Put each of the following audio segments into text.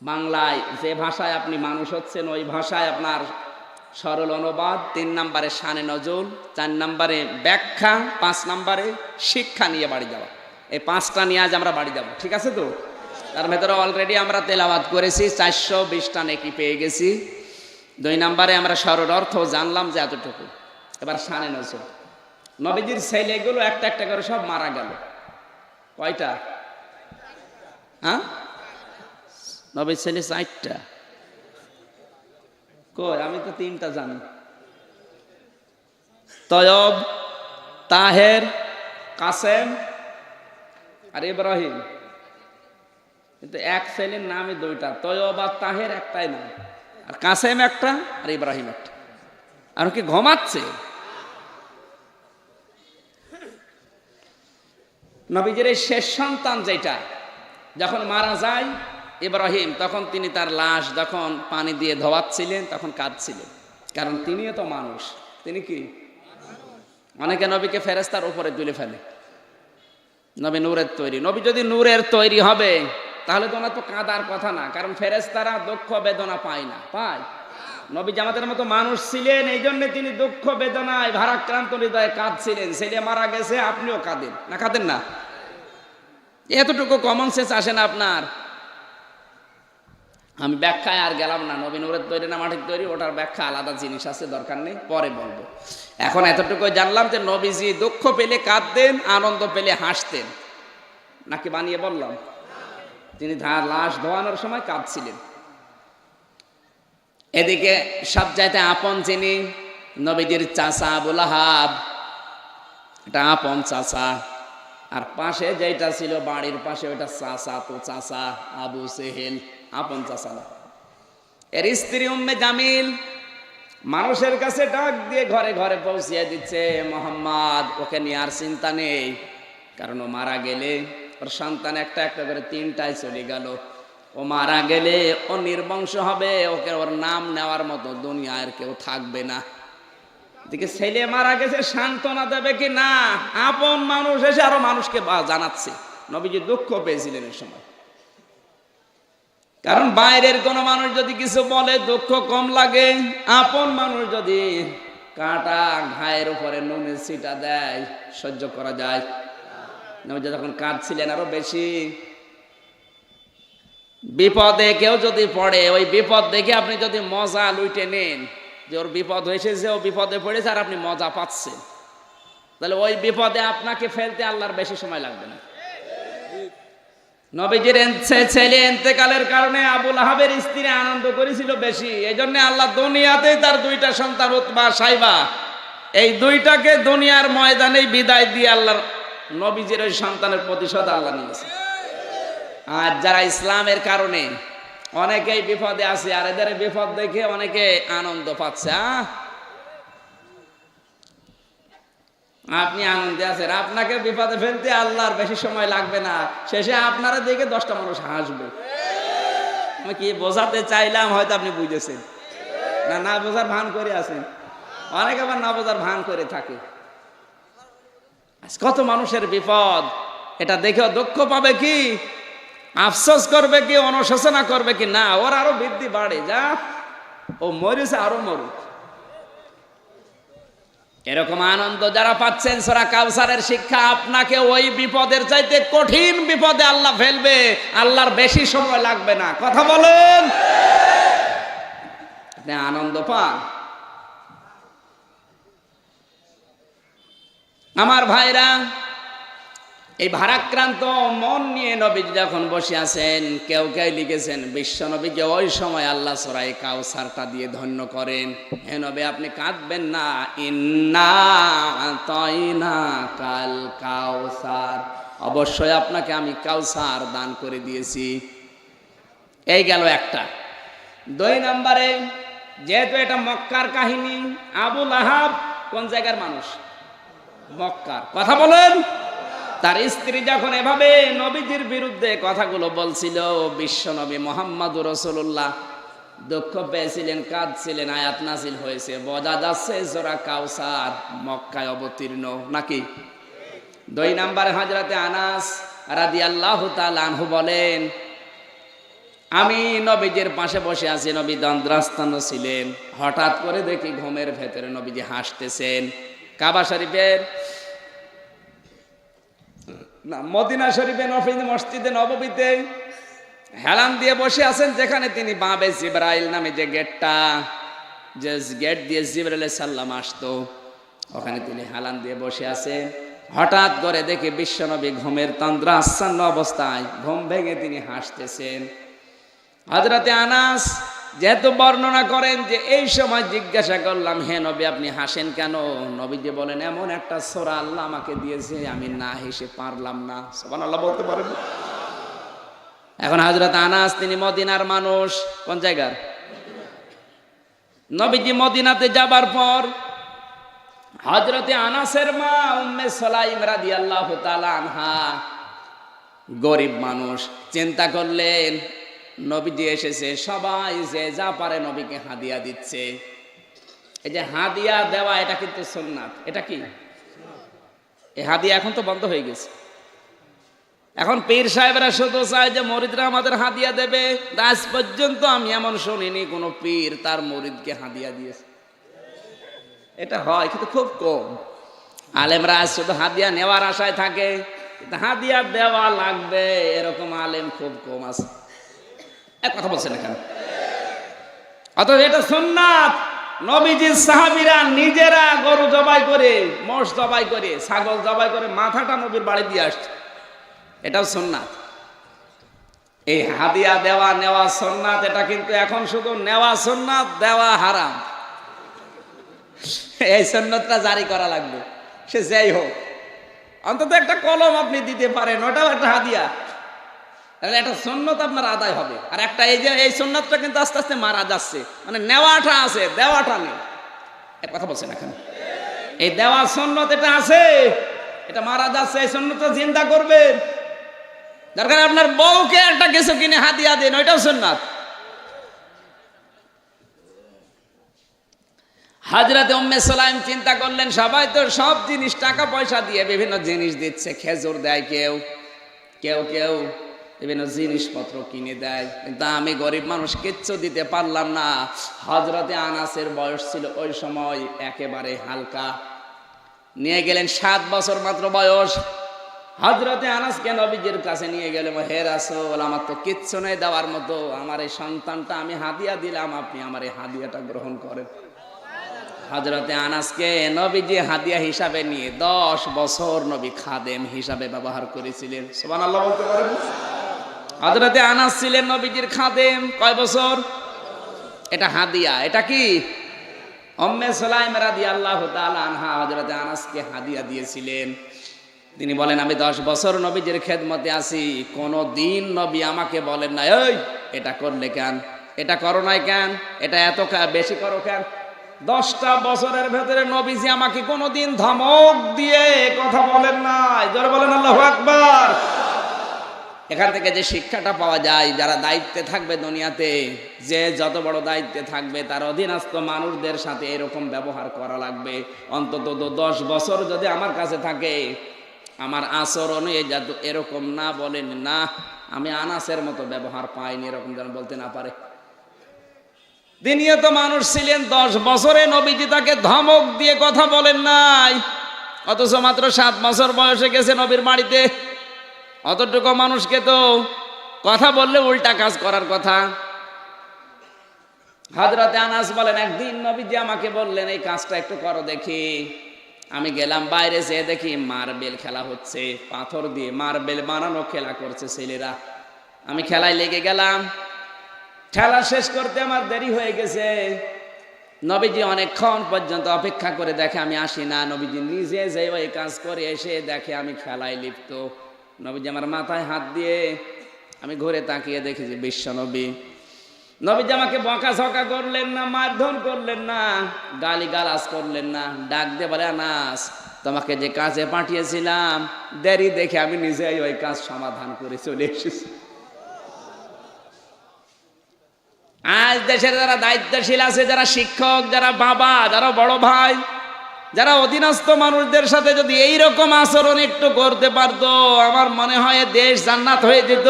বাংলায় যে ভাষায় আপনি মানুষ হচ্ছেন ওই ভাষায় আপনার সরল অনুবাদ, 3 নম্বরে শানে নজুল, 4 নম্বরে ব্যাখ্যা, 5 নম্বরে শিক্ষা নিয়ে বাড়ি যাওয়া। এই 5টা নিয়ে আজ আমরা বাড়ি যাব, ঠিক আছে তো? তার ভেতরে অলরেডি আমরা তেলাওয়াত করেছি, 420টা নেকি পেয়ে গেছি। 2 নম্বরে আমরা সরল অর্থ জানলাম যে এতটুকু। এবার শানে নজুল, নবীজির ছেলেগুলো একটা একটা করে সব মারা গেল। কয়টা? হ্যাঁ, নবীর ছেলে 4টা। কই, আমি তো 3টা জানি। তয়ব, তাহের, কাসেম আর ইব্রাহিম। কিন্তু এক ছেলের নামই 2টা, তয়ব আর তাহের একটাই নাম, আর কাসেম একটা আর ইব্রাহিম একটা। আর কি ঘুমাচ্ছে? নবীজির এই শেষ সন্তান যেটা যখন মারা যায় ইব্রাহিম, তখন তিনি তার লাশ যখন পানি দিয়ে ধোয়াচ্ছিলেন তখন কাঁদছিলেন, কারণ তিনিও তো মানুষ। তিনি কি? অনেকে নবীকে ফেরেশতার উপরে তুলে ফেলে, নবী নূরের তৈরি। নবী যদি নূরের তৈরি হবে তাহলে তো ওনার তো কাঁদার কথা না, কারণ ফেরেশতারা দুঃখ বেদনা পায় না, পায়? নবী আমাদের মতো মানুষ ছিলেন, এই জন্য তিনি দুঃখ বেদনায় ভারাক্রান্ত হৃদয়ে কাঁদছিলেন। ছেলে মারা গেছে, আপনিও কাঁদেন না? কাঁদেন না? এতটুকু কমন সেন্স আসে না আপনার? আমি ব্যাখ্যায় আর গেলাম না, নবী নূরের তৈরি না মাটির তৈরি, ওটার ব্যাখ্যা আলাদা জিনিস আছে, দরকার নেই, পরে বলবো। এখন এতটুকু জানলাম যে নবীজি দুঃখ পেলে কাঁদতেন, আনন্দ পেলে হাসতেন। নাকি বানিয়ে বললাম? তিনি লাশ ধোয়ানোর সময় কাঁদছিলেন। এদিকে সব চাইতে আপন যিনি, নবীজির চাচা আবু লাহাব, এটা আপন চাচা। আর পাশে যেটা ছিল বাড়ির পাশে, ওইটা চাচা তো চাচা আবু সেহেল, আপন চাচা না। এর স্ত্রী উম্মে জামিল মানুষের কাছে ডাক দিয়ে ঘরে ঘরে পৌঁছিয়ে দিচ্ছে, মোহাম্মদ ওকে নিয়ে আর চিন্তা নেই, কারণ ও মারা গেলে ওর সন্তান একটা একটা করে 3টায় চলে গেল। ও মারা গেলে ও নির্বংশ হবে, ওকে ওর নাম নেওয়ার মতো দুনিয়ার কেউ থাকবে না। এদিকে ছেলে মারা গেছে, সান্ত্বনা দেবে কি না? আপন মানুষ এসে আরো মানুষকে জানাচ্ছে। নবীজি দুঃখ পেয়েছিলেন এই সময়, কারণ বাইরের কোন মানুষ যদি কিছু বলে দুঃখ কম লাগে, আপন মানুষ যদি কাঁটা ঘায়ের উপরে নুনের ছিটা দেয় সহ্য করা যায়। নবীজি যখন কাঁদছিলেন আরো বেশি। বিপদে কেউ যদি পড়ে, ওই বিপদ দেখে আপনি যদি মজা লুটে নেন, যে ওর বিপদ হয়েছে, যে ও বিপদে পড়েছে আর আপনি মজা পাচ্ছেন, তাহলে ওই বিপদে আপনাকে ফেলতে আল্লাহর বেশি সময় লাগবে না। নবীজির ছেলে ইন্তেকালের কারণে আবু লাহাবের স্ত্রী আনন্দ করেছিল বেশি, এই জন্য আল্লাহ দুনিয়াতেই তার 2টা সন্তান উতবা সাইবা, এই 2টাকে দুনিয়ার ময়দানে বিদায় দিয়ে আল্লাহর নবীজির ওই সন্তানের প্রতিশোধ আল্লাহ নিয়েছে। আর যারা ইসলামের কারণে অনেকেই বিপদে আছে, আর এদের বিপদ দেখে অনেকে আনন্দ পাচ্ছে। আপনি আনন্দে আছেন, আপনাকে বিপদে ফেলতে আল্লাহর বেশি সময় লাগবে না, শেষে আপনারা দেখে 10টা মানুষ হাসবে। আমি কি বোঝাতে চাইলাম হয়তো আপনি বুঝেছেন না, না বোঝার ভান করে আছেন। অনেকে আবার না বোঝার ভান করে থাকে। কত মানুষের বিপদ, এটা দেখেও দুঃখ পাবে কি, আফসোস করবে কি, অনুশোচনা করবে কি? না, ওর আরো বৃদ্ধি বাড়ে, যা ও মরেছে আরো মরুক। এরকম আনন্দ যারা পাচ্ছেন, সূরা কাউসারের শিক্ষা, আপনাকে ওই বিপদের চাইতে কঠিন বিপদে আল্লাহ ফেলবে, আল্লাহর বেশি সময় লাগবে না। কথা বলেন, আপনি আনন্দ পান। আমার ভাইরা, এই ভারাক্রান্ত মন নিয়ে নবীজি যখন বসে আছেন, কেউ কেউ লিখেছেন বিশ্ব নবীকে ওই সময় আল্লাহ সূরা কাউসারটা দিয়ে ধন্য করেন। হে নবী, আপনি কাঁদবেন না, ইন্না আতাইনাকাল কাউসার, অবশ্যই আপনাকে আমি কাউসার দান করে দিয়েছি। এই গেল একটা। 2 নম্বরে, যেহেতু এটা মক্কার কাহিনী, আবু লাহাব কোন জায়গার মানুষ? মক্কার। কথা বলেন। তার স্ত্রী যখন এভাবে নবীজির বিরুদ্ধে কথাগুলো বলছিল, বিশ্ব নবী মুহাম্মদুর রাসূলুল্লাহ দুঃখ পেয়েছিলেন, কাঁদছিলেন। আয়াত নাজিল হয়েছে, বোঝা যাচ্ছে সূরা কাউসার মক্কায় অবতীর্ণ নাকি? 2 নম্বরে হযরতে আনাস রাদিয়াল্লাহু তাআলা আনহু বলেন, আমি নবীজির পাশে বসে আছি, নবী দ্বন্দ্রাস্থান ছিলেন। হঠাৎ করে দেখি ঘুমের ভেতরে নবীজি হাসতেছেন। কাবা শরীফের না, মদিনা শরীফে নবীজি মসজিদে নববীতে হেলান দিয়ে বসে আছেন, যেখানে তিনি বাবে জিবরাইল নামে যে গেটটা, যে গেট দিয়ে জিবরাইল আলাইহিস সালাম আসতো, ওখানে তিনি হেলান দিয়ে বসে আছেন। হঠাৎ করে দেখে বিশ্বনবী ঘুমের তন্দ্রাচ্ছন্ন অবস্থায় ঘুম ভেঙে তিনি হাসতেছেন। হযরতে আনাস যেহেতু বর্ণনা করেন যে এই সময় জিজ্ঞাসা করলাম, হে নবী আপনি হাসেন কেন? নবীজি বলেন, এমন একটা সূরা আল্লাহ আমাকে দিয়েছে, আমি না হেসে পারলাম না। সুবহানাল্লাহ বলতে পারেন? এখন হযরত আনাস তিনি মদিনার মানুষ। কোন জায়গার? নবীজি মদিনাতে যাবার পর হযরতে আনাসের মা উম্মে সুলাইম রাদিয়াল্লাহু তাআলা আনহা গরিব মানুষ, চিন্তা করলেন নবীজি এসেছে, সবাই যে যা পারে নবীকে হাদিয়া দিচ্ছে। এই যে হাদিয়া দেওয়া, এটা কিন্তু সুন্নাত। এটা কি? এই হাদিয়া এখন তো বন্ধ হয়ে গেছে। এখন পীর সাহেবরা শুধু চায় যে মুরিদরা আমাদের হাদিয়া দেবে। আজ পর্যন্ত আমি এমন শুনিনি কোন পীর তার মুরিদকে হাদিয়া দিয়েছে। এটা হয় কিন্তু খুব কম। আলেমরা আজ শুধু হাদিয়া নেওয়ার আশায় থাকে, কিন্তু হাদিয়া দেওয়া লাগবে এরকম আলেম খুব কম আছে। এক কথা বলছেন এখানে। অথচ এটা সুন্নাত। নবীজির সাহাবীরা নিজেরা গরু জবাই করে, মোষ জবাই করে, ছাগল জবাই করে মাথাটা নবীর বাড়ি দিয়ে আসছে। এটাও সুন্নাত। এই হাদিয়া দেওয়া নেওয়া সুন্নাত, এটা কিন্তু এখন শুধু নেওয়া সুন্নাত, দেওয়া হারাম। এই সুন্নাতটা জারি করা লাগবে, সে যাই হোক। অন্তত একটা কলম আপনি দিতে পারেন, ওটাও একটা হাদিয়া। তাহলে একটা সুন্নাত আপনার আদায় হবে। আর একটা এই যে এই সুন্নাতটা কিন্তু আস্তে আস্তে মারা যাচ্ছে, মানে নেওয়াটা আছে, দেওয়াটা নেই। এক কথা বলছেন এখানে। এই দেওয়া সুন্নাত এটা আছে, এটা মারা যাচ্ছে। এই সুন্নাতটা জিন্দা করবেন। দরকার আপনার বউকে একটা কিছু কিনে হাদিয়া দিন, ওইটাও সুন্নাত। হযরত উম্মে সুলাইম চিন্তা করলেন, সবাই তো সব জিনিস টাকা পয়সা দিয়ে বিভিন্ন জিনিস দিচ্ছে, খেজুর দেয়, কেউ কেউ কেউ বিভিন্ন জিনিসপত্র কিনে দেয়, কিন্তু আমি গরিব মানুষ, কিচ্ছু দিতে পারলাম না। হযরতে আনাসের বয়স ছিল ওই সময় একেবারে হালকা। নিয়ে গেলেন, 7 বছর মাত্র বয়স। হযরতে আনাসকে নবীজির কাছে নিয়ে গেলেন, হে রাসূল আমার তো কিচ্ছু নেই দেওয়ার মতো, আমার এই সন্তানটা আমি হাদিয়া দিলাম, আপনি আমার এই হাদিয়াটা গ্রহণ করেন। হযরতে আনাসকে নবীজি হাদিয়া হিসাবে নিয়ে 10 বছর নবী খাদেম হিসাবে ব্যবহার করেছিলেন। সুবহানাল্লাহ বলতে পারেন? হযরতে আনাস ছিলেন নবীজির খাদেম কয় বছর? এটা হাদিয়া। এটা কি? উম্মে সুলাইম রাদিয়াল্লাহু তাআলা আনহা হযরতে আনাসকে হাদিয়া দিয়েছিলেন। তিনি বলেন, আমি 10 বছর নবীজির খেদমতে আছি, কোনো দিন নবী আমাকে বলেন না, এই এটা করলে কেন, এটা করো নাই কেন, এটা এত বেশি করো কেন। 10টা বছরের ভেতরে নবীজি আমাকে কোনোদিন ধমক দিয়ে কথা বলেন নাই। জোরে বলেন আল্লাহু আকবার। এখান থেকে যে শিক্ষাটা পাওয়া যায়, যারা দায়িত্বে থাকবে দুনিয়াতে, যে যত বড় দায়িত্বে থাকবে তার অধীনস্থ মানুষদের সাথে এরকম ব্যবহার করা লাগবে। অন্তত 10 বছর যদি আমার কাছে থাকে, আমার আচরণে যাতে এরকম না বলেন, না আমি আনাসের মতো ব্যবহার পাইনি, এরকম যেন বলতে না পারে। তিনিও তো মানুষ ছিলেন, 10 বছরে নবীজি তাকে ধমক দিয়ে কথা বলেন নাই, অথচ মাত্র 7 বছর বয়সে গেছে নবীর বাড়িতে। অতটুকু মানুষকে তো কথা বললে উল্টা কাজ করার কথা। হযরতে আনাস বলেন, একদিন নবীজি আমাকে বললেন, এই কাজটা একটু করো দেখি। আমি গেলাম, বাইরে যেয়ে দেখি মার্বেল খেলা হচ্ছে, পাথর দিয়ে মার্বেল বানানো খেলা করছে ছেলেরা। আমি খেলায় লেগে গেলাম। খেলা শেষ করতে আমার দেরি হয়ে গেছে। নবীজি অনেকক্ষণ পর্যন্ত অপেক্ষা করে দেখে আমি আসি না। নবীজি নিজে যে ওই কাজ করে এসে দেখে আমি খেলায় লিপ্ত। নবীজি আমার মাথায় হাত দিয়ে, আমি ঘুরে তাকিয়ে দেখি যে বিশ্বনবী। নবীজি আমাকে বকাঝকা করলেন না, মারধর করলেন না, গালিগালাজ করলেন না, ডাক দিয়ে বলে, আনাস তোমাকে যে কাজে পাঠিয়েছিলাম, দেরি দেখে আমি নিজেই ওই কাজ সমাধান করে চলে এসেছি। আজ দেশের যারা দায়িত্বশীল আছে, যারা শিক্ষক, যারা বাবা, যারা বড় ভাই, যারা অধীনস্থ মানুষদের সাথে যদি এইরকম আচরণ একটু করতে পারতো, আমার মনে হয় দেশ জান্নাত হয়ে যেত।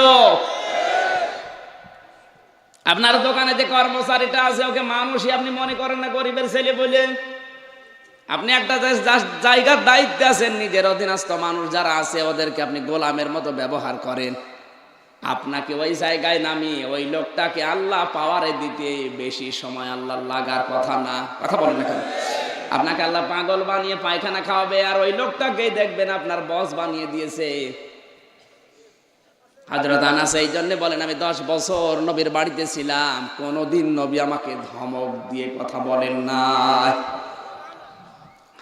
আপনার দোকানে যে কর্মচারীটা আছে ওকে মানুষই আপনি মনে করেন না, গরিবের ছেলে বলে। আপনি একটা জায়গার দায়িত্বে আছেন, নিজের অধীনস্থ মানুষ যারা আছে ওদেরকে আপনি গোলামের মতো ব্যবহার করেন। আপনাকে ওই জায়গায় নামিয়ে ওই লোকটাকে আল্লাহ পাওয়ারে দিতে বেশি সময় আল্লাহ লাগার কথা না। কথা বলেন না কেন? আপনাকে আল্লাহ পাগল বানিয়ে পায়খানা খাওয়াবে, আর ওই লোকটাকেই দেখবেন আপনার বস বানিয়ে দিয়েছে। হযরত আনাস এই জন্য বলেন, আমি 10 বছর নবীর বাড়িতে ছিলাম, কোনোদিন নবী আমাকে ধমক দিয়ে কথা বলেন না,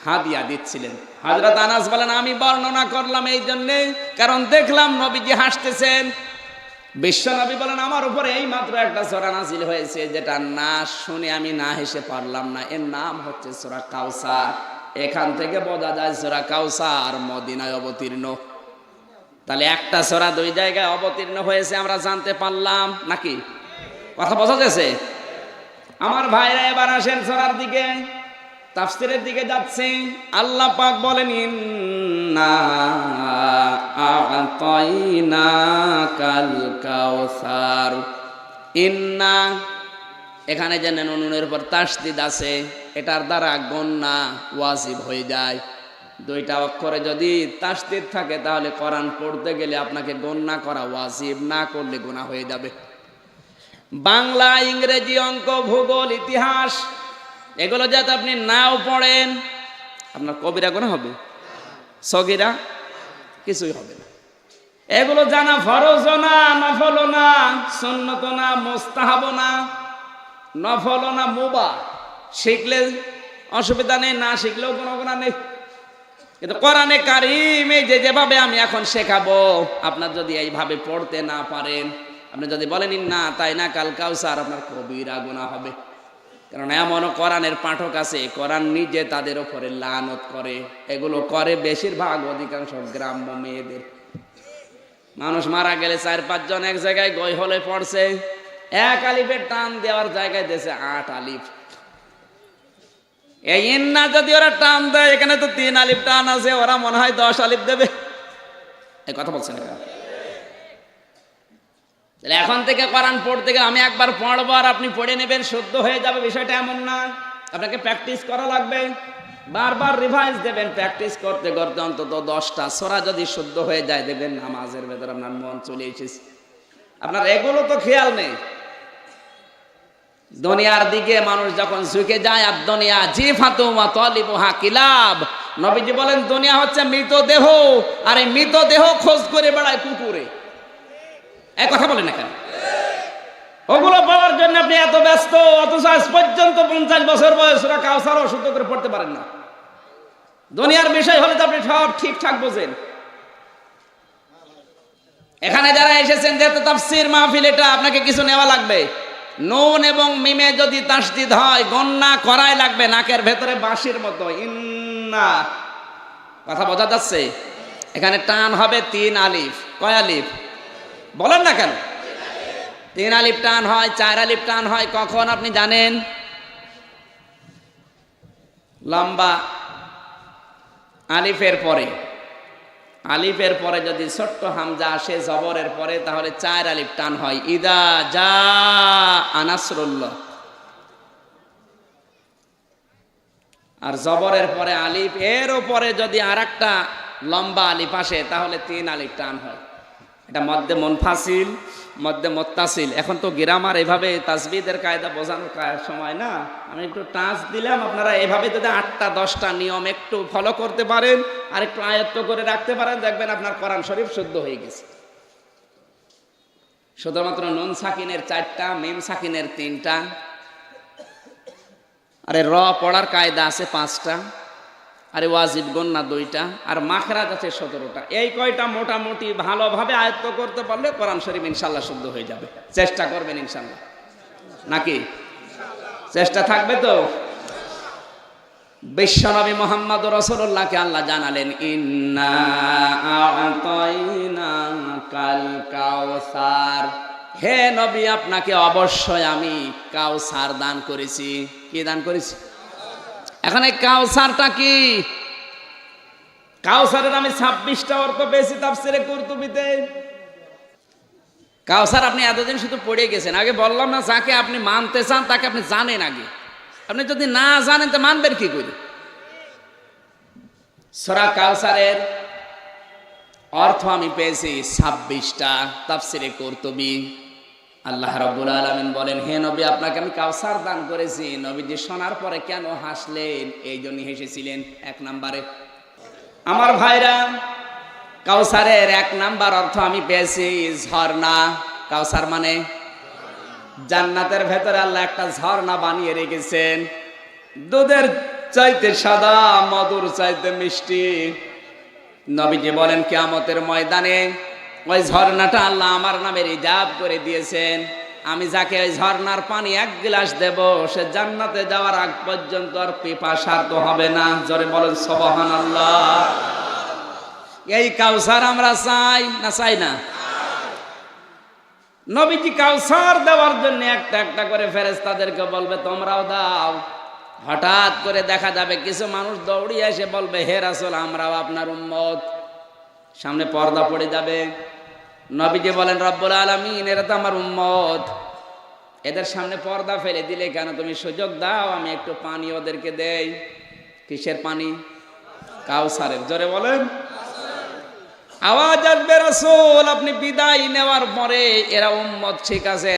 হাদিয়া দিচ্ছিলেন। হযরত আনাস বলেন, আমি বর্ণনা করলাম এই জন্যে কারণ দেখলাম নবীজি হাসতেছেন। বিশ্ব নবী বলেন, আমার উপরে এই মাত্র একটা সূরা নাযিল হয়েছে, যেটা না শুনে আমি না হেসে পারলাম না। এর নাম হচ্ছে সূরা কাউসার। এখান থেকে বোঝা যায় সূরা কাউসার মদিনায় অবতীর্ণ। তাহলে একটা সূরা 2 জায়গায় অবতীর্ণ হয়েছে আমরা জানতে পারলাম নাকি? কথা বোঝা যাচ্ছে? আমার ভাইরা এবার আসেন সূরার দিকে, তাফসীরের দিকে যাচ্ছে। আল্লাহ পাক বলেন, ইন্না আ'তাইনাকাল কাউসার। ইন্না এখানে যে নুনের উপর তাসদিদ আছে, এটার দ্বারা গণনা ওয়াজিব হয়ে যায়। 2টা অক্ষরে যদি তাসদিদ থাকে তাহলে কোরআন পড়তে গেলে আপনাকে গণনা করা ওয়াজিব, না করলে গুনাহ হয়ে যাবে। বাংলা, ইংরেজি, অঙ্ক, ভূগোল, ইতিহাস এগুলো যাতে আপনি নাও পড়েন, আপনার কবিরা গুনাহ হবে, সগীরা কিছুই হবে না। এগুলো জানা ফরজ না, নফল না, সুন্নত না, মুস্তাহাব না, নফল না, মুবাহ। শিখলে অসুবিধা নেই, না শিখলেও কোনো গুনাহ নেই। কিন্তু কোরআনে কারিমে যেভাবে আমি এখন শেখাবো, আপনার যদি এইভাবে পড়তে না পারেন, আপনি যদি বলেন ইন্না আ'তাইনাকাল কাউসার, আপনার কবিরা গুনাহ হবে। কারণ এমনও কোরআনের পাঠক আছে, কোরআন নিজে তাদের উপরে লানত করে। এগুলো করে বেশিরভাগ অধিকাংশ গ্রাম্য মেয়েদের। মানুষ মারা গেলে 4-5 জন এক জায়গায় গই হলে পড়ছে, 1 আলিফের টান দেওয়ার জায়গায় দিয়েছে 8 আলিফ। এই ইন্না যদি ওরা টান দেয়, এখানে তো 3 আলিফ টান আছে, ওরা মনে হয় 10 আলিফ দেবে। এই কথা বলছেন না? এখন থেকে কোরআন পড়তে গেলে আমি একবার পড়বো আর আপনি পড়ে নেবেন, শুদ্ধ হয়ে যাবে, বিষয়টা এমন না। আপনাকে প্র্যাকটিস করা লাগবে, বারবার রিভাইজ দেবেন। প্র্যাকটিস করতে করতে অন্তত 10টা সূরা যদি শুদ্ধ হয়ে যায়, দেখবেন নামাজের ভেতর আপনার মন চলে এসেছে। আপনার এগুলো তো খেয়াল নেই। দুনিয়ার দিকে মানুষ যখন ঝুঁকে যায়, আর দুনিয়া জিফাতু ওয়া তালিবুহা কিলাব। নবীজি বলেন, দুনিয়া হচ্ছে মৃতদেহ, আর এই মৃতদেহ খোঁজ করে বেড়ায় কুকুরে। এক কথা বলেন না কেন? ওগুলো পাওয়ার জন্য আপনি এত ব্যস্ত, অথচ আজ পর্যন্ত 50 বছর বয়স সূরা কাউসারও শুদ্ধ করে পড়তে পারেন না। দুনিয়ার বিষয় হলে তো আপনি সব ঠিকঠাক বোঝেন। এখানে যারা এসেছেন, যেহেতু তাফসীর মাহফিল, এটা আপনাকে কিছু নেওয়া লাগবে। নুন এবং মিমে যদি তাসদিদ হয়, গণনা করাই লাগবে, নাকের ভেতরে বাঁশির মতো। ইন্না, কথা বোঝা যাচ্ছে? এখানে টান হবে 3 আলিফ। কয় আলিফ বলেন না কেন? 3 আলিফ টান হয়, 4 আলিফ টান হয়। কখন আপনি জানেন? লম্বা আলিফের পরে, আলিফের পরে যদি ছোট্ট হামজা আসে জবরের পরে, তাহলে 4 আলিফ টান হয়। ইদা জা নাসরুল্লাহ। আর জবরের পরে আলিফ, এর উপরে যদি আরেকটা লম্বা আলিফ আসে, তাহলে 3 আলিফ টান হয়। এটা মধ্যে মুনফাসিল, মধ্যে মুত্তাসিল। এখন তো গ্রামার এভাবে তাসবিদের কায়দা বোঝানোর সময় না, আমি একটু টাচ দিলাম। আপনারা এভাবে যদি 8টা 10টা নিয়ম একটু ফলো করতে পারেন, আর একটু আয়ত্ত করে রাখতে পারেন, দেখবেন আপনার কোরআন শরীফ শুদ্ধ হয়ে গেছে। শুধুমাত্র নুন সাকিনের 4টা, মিম সাকিনের 3টা, আরে র পড়ার কায়দা আছে 5টা, আরে ওয়াজিব গণনা 2টা, আর মাখরাজ আছে 17টা। এই কয়টা মোটামুটি ভালোভাবে আয়ত্ত করতে পারলে কোরআন শরীফ ইনশাল্লাহ শুদ্ধ হয়ে যাবে। চেষ্টা করবেন ইনশাল্লাহ, নাকি? চেষ্টা থাকবে তো? বিশ্বনবী মুহাম্মদ রাসূলুল্লাহকে আল্লাহ জানালেন, ইন্না আ'তাইনাকাল কাউসার। হে নবী, আপনাকে অবশ্যই আমি কাউসার দান করেছি। কি দান করেছি? এখন এই কাউসারটা কি? কাউসারের আমি 26টা অর্থ পেয়েছি তাফসীরে কুরতুবীতে। কাউসার আপনি এতদিন শুধু পড়ে গেছেন, আগে বললাম না, যাকে আপনি মানতে চান তাকে আপনি জানেন আগে। আপনি যদি না জানেন তো মানবেন কি করে? সূরা কাউসারের অর্থ আমি পেয়েছি 26টা তাফসিরে কুরতুবী। আল্লাহ রাব্বুল আলামিন বলেন, হে নবী, আপনাকে আমি কাউসার দান করেছি। নবীজি শোনার পরে কেন হাসলেন? এই জন্য হেসেছিলেন। 1 নম্বরে আমার ভাইরা, কাউসারের 1 নাম্বার অর্থ আমি পেয়েছি ঝর্ণা। কাউসার মানে জান্নাতের ভেতরে আল্লাহ একটা ঝর্ণা বানিয়ে রেখেছেন, দুধের চাইতে সাদা, মধুর চাইতে মিষ্টি। নবীজি বলেন, কিয়ামতের ময়দানে ওই ঝর্ণাটা আল্লাহ আমার নামে রিজার্ভ করে দিয়েছেন। আমি যাকে ওই ঝর্ণার পানি 1 গ্লাস দেব, সে জান্নাতে যাওয়ার আগ পর্যন্ত আর পিপাসার্ত হবে না। জোরে বলেন সুবহানাল্লাহ। এই কাউসার আমরা চাই না চাই না? নবীজি কাউসার দেওয়ার জন্য একটা একটা করে ফেরেশতাদেরকে বলবে, তোমরাও দাও। হঠাৎ করে দেখা যাবে কিছু মানুষ দৌড়িয়ে এসে বলবে, হে রাসূল, আমরাও আপনার উম্মত। সামনে পর্দা পড়ে যাবে। নবীজি বলেন, রব্বুল আলামিন, এরা তো আমার উম্মত, এদের সামনে পর্দা ফেলে দিলে কেন? তুমি সুযোগ দাও, আমি একটু পানি ওদেরকে দেই। কিসের পানি? কাউসারের। জোরে বলেন। আওয়াজ আসবে, রাসূল আপনি বিদায় নেওয়ার পরে এরা উম্মত ঠিক আছে,